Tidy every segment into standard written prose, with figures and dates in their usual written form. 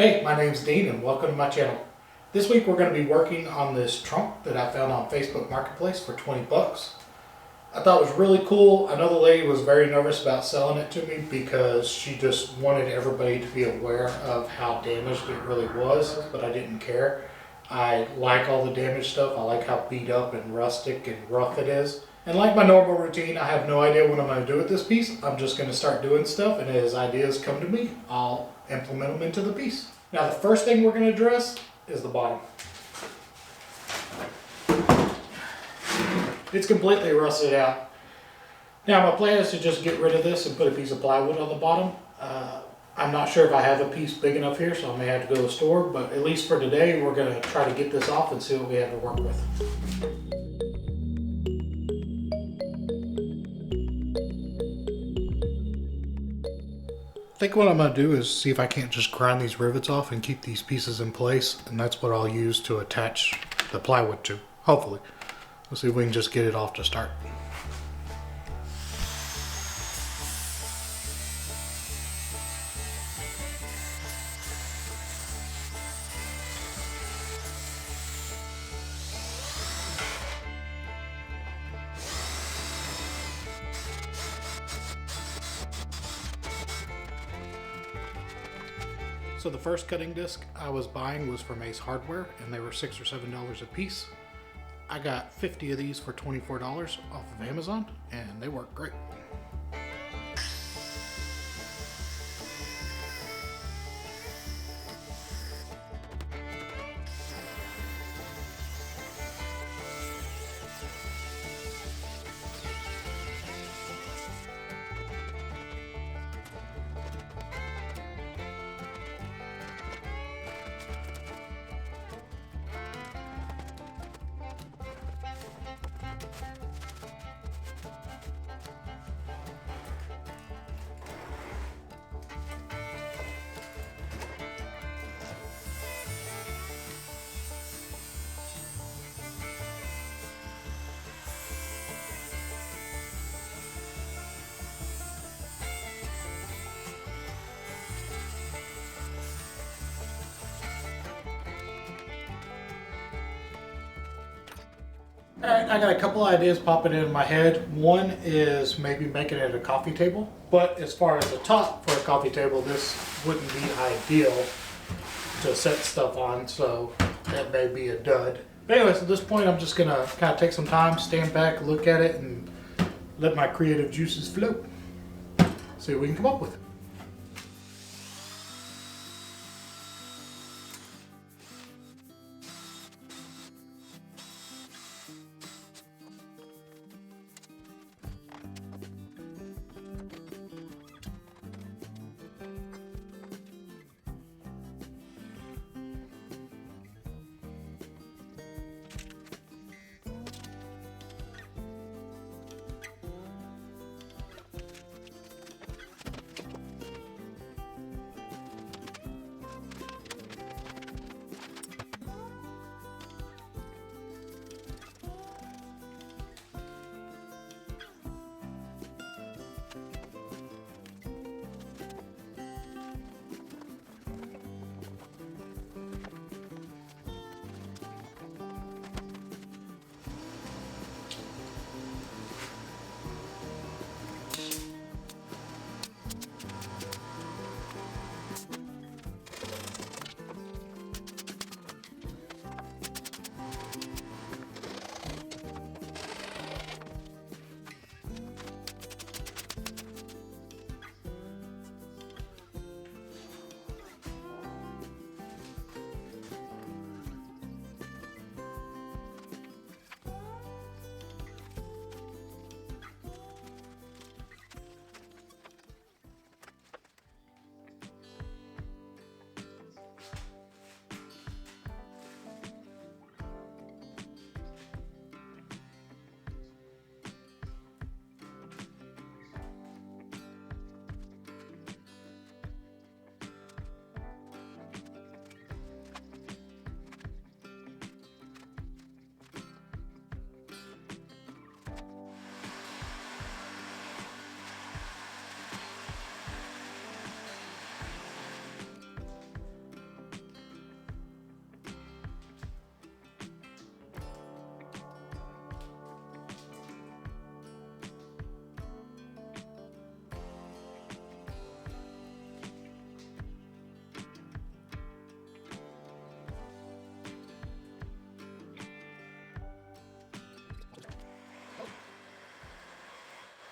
Hey, my name's Dean and welcome to my channel. This week we're going to be working on this trunk that I found on Facebook Marketplace for 20 bucks. I thought it was really cool. I know the lady was very nervous about selling it to me because she just wanted everybody to be aware of how damaged it really was, but I didn't care. I like all the damaged stuff. I like how beat up and rustic and rough it is. And like my normal routine, I have no idea what I'm going to do with this piece. I'm just going to start doing stuff, and as ideas come to me, I'll implement them into the piece. Now the first thing we're going to address is the bottom. It's completely rusted out. Now my plan is to just get rid of this and put a piece of plywood on the bottom. I'm not sure if I have a piece big enough here, so I may have to go to the store, but at least for today we're going to try to get this off and see what we have to work with. I think what I'm going to do is see if I can't just grind these rivets off and keep these pieces in place, and that's what I'll use to attach the plywood to, hopefully. Let's see if we can just get it off to start. So the first cutting disc I was buying was from Ace Hardware, and they were $6 or $7 a piece. I got 50 of these for $24 off of Amazon, and they work great. Alright, I got a couple ideas popping in my head. One is maybe making it a coffee table, but as far as a top for a coffee table, this wouldn't be ideal to set stuff on, so that may be a dud. But anyways, at this point I'm just gonna kind of take some time, stand back, look at it, and let my creative juices flow. See what we can come up with.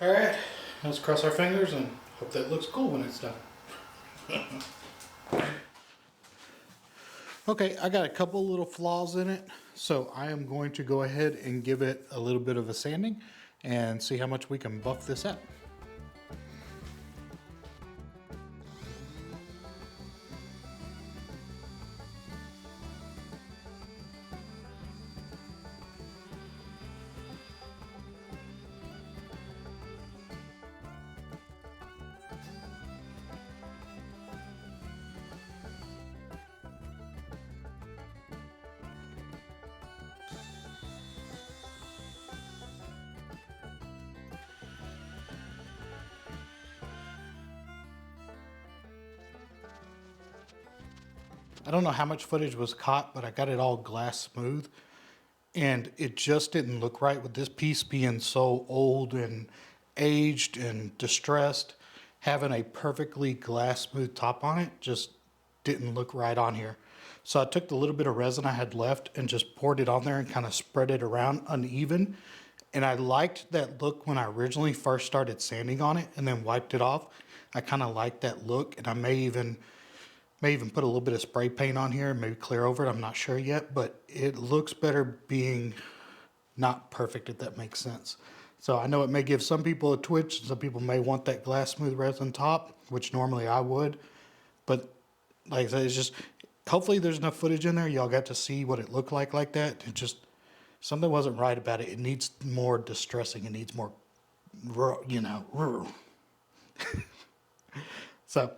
All right, let's cross our fingers and hope that looks cool when it's done. Okay, I got a couple little flaws in it, so I am going to go ahead and give it a little bit of a sanding and see how much we can buff this out. I don't know how much footage was caught, but I got it all glass smooth, and it just didn't look right with this piece being so old and aged and distressed. Having a perfectly glass smooth top on it just didn't look right on here. So I took the little bit of resin I had left and just poured it on there and kind of spread it around uneven. And I liked that look when I originally first started sanding on it and then wiped it off. I kind of liked that look, and I may even put a little bit of spray paint on here, maybe clear over it. I'm not sure yet, but it looks better being not perfect, if that makes sense. So I know it may give some people a twitch. Some people may want that glass smooth resin top, which normally I would. But like I said, it's just, hopefully there's enough footage in there. Y'all got to see what it looked like that. It just, something wasn't right about it. It needs more distressing. It needs more, you know. So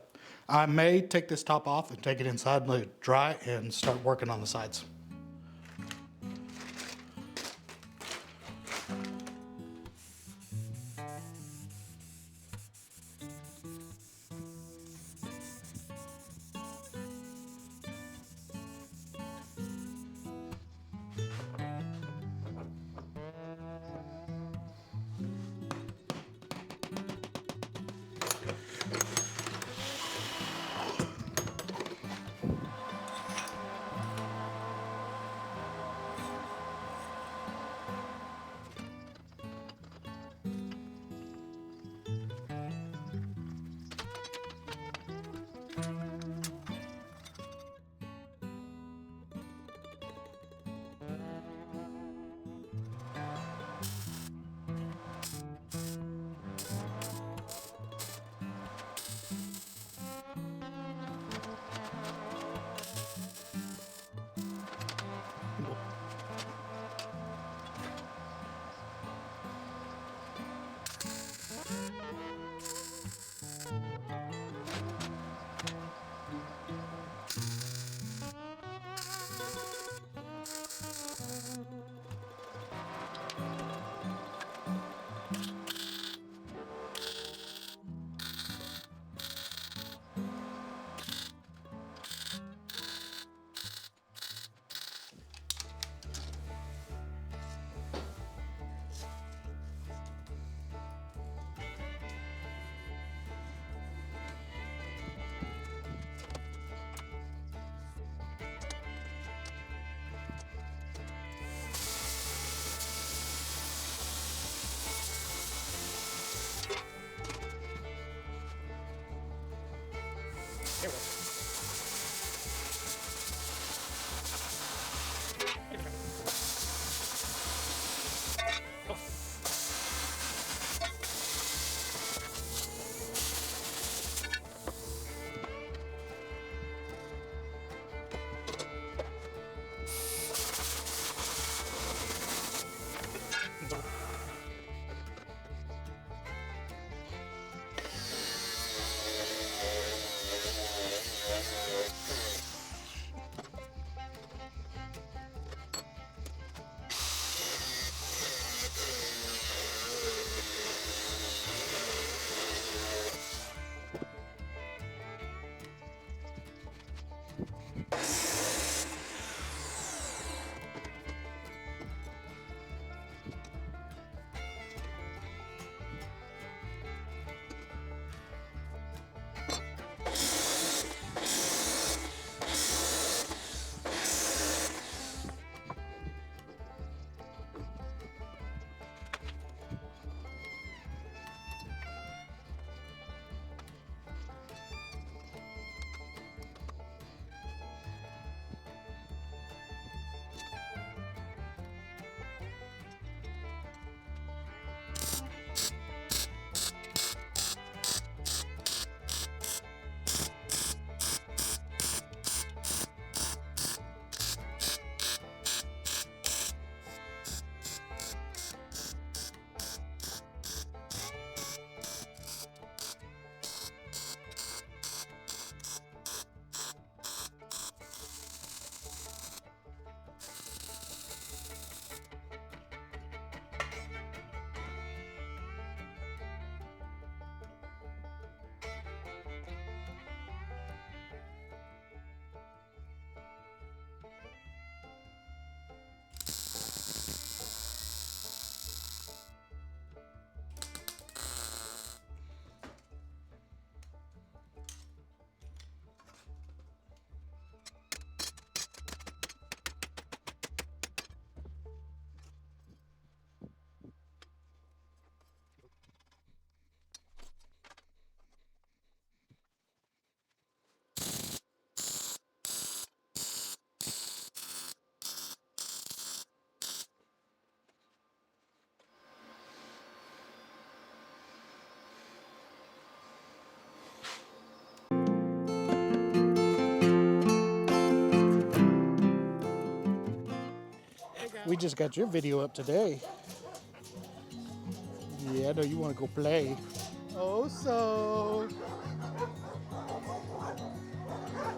I may take this top off and take it inside and let it dry and start working on the sides. We just got your video up today. Yeah, I know you want to go play. Oso.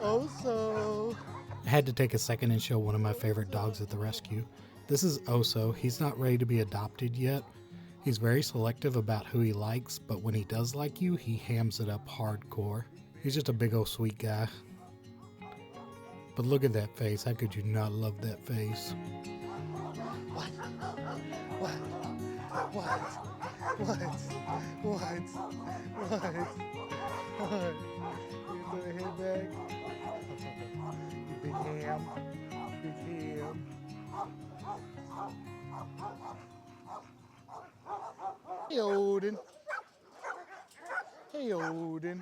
Oso. I had to take a second and show one of my favorite dogs at the rescue. This is Oso. He's not ready to be adopted yet. He's very selective about who he likes, but when he does like you, he hams it up hardcore. He's just a big old sweet guy. But look at that face. How could you not love that face? What? What? What? What? What? What? You throw your head back? You big ham. Big ham. Hey, Odin. Hey, Odin.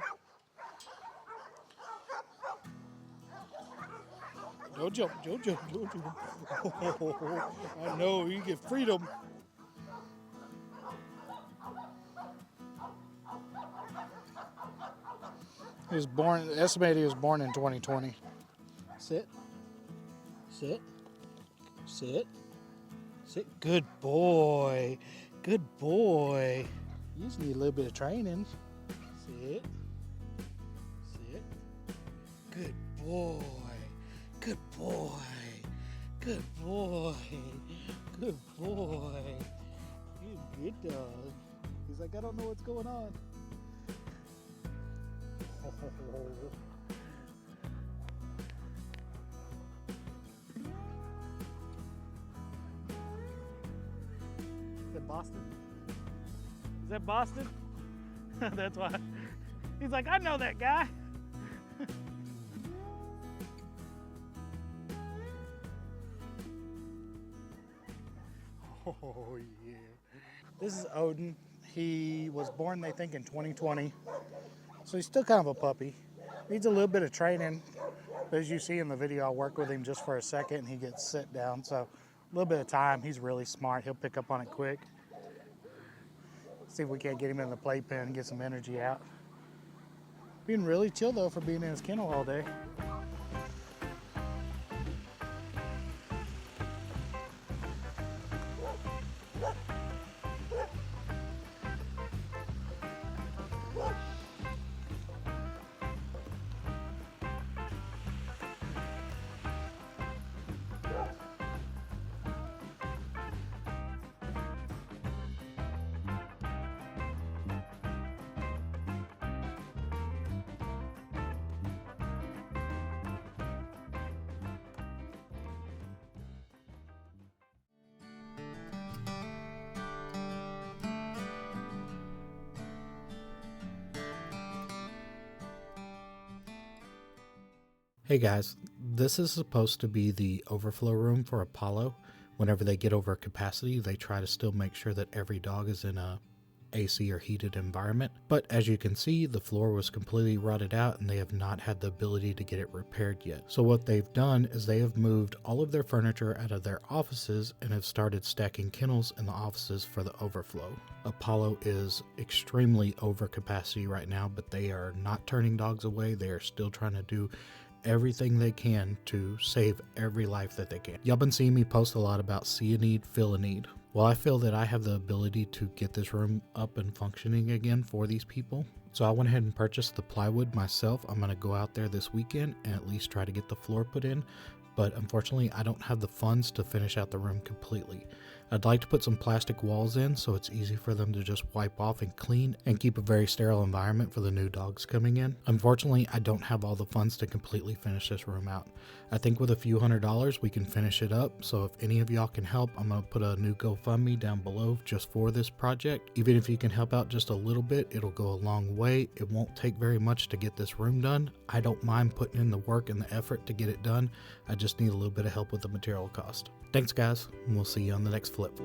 Don't jump, don't jump, don't jump. Oh, I know, you get freedom. He was born, estimated he was born in 2020. Sit. Sit. Sit. Sit. Good boy. Good boy. You just need a little bit of training. Sit. Sit. Good boy. Good boy. Good boy. Good boy. You're a good dog. He's like, I don't know what's going on. Is that Boston? Is that Boston? That's why. He's like, I know that guy. Oh, yeah. This is Odin. He was born, they think, in 2020. So he's still kind of a puppy. Needs a little bit of training. But as you see in the video, I'll work with him just for a second and he gets sit down. So a little bit of time. He's really smart. He'll pick up on it quick. See if we can't get him in the playpen and get some energy out. Being really chill, though, for being in his kennel all day. Hey guys, this is supposed to be the overflow room for Apollo. Whenever they get over capacity, they try to still make sure that every dog is in a AC or heated environment. But as you can see, the floor was completely rotted out and they have not had the ability to get it repaired yet. So what they've done is they have moved all of their furniture out of their offices and have started stacking kennels in the offices for the overflow. Apollo is extremely over capacity right now, but they are not turning dogs away. They are still trying to do everything they can to save every life that they can. Y'all been seeing me post a lot about see a need, fill a need. Well, I feel that I have the ability to get this room up and functioning again for these people. So I went ahead and purchased the plywood myself. I'm going to go out there this weekend and at least try to get the floor put in. But unfortunately, I don't have the funds to finish out the room completely. I'd like to put some plastic walls in so it's easy for them to just wipe off and clean and keep a very sterile environment for the new dogs coming in. Unfortunately, I don't have all the funds to completely finish this room out. I think with a few $100s we can finish it up, so if any of y'all can help, I'm going to put a new GoFundMe down below just for this project. Even if you can help out just a little bit, it'll go a long way. It won't take very much to get this room done. I don't mind putting in the work and the effort to get it done. I just need a little bit of help with the material cost. Thanks guys, and we'll see you on the next flip.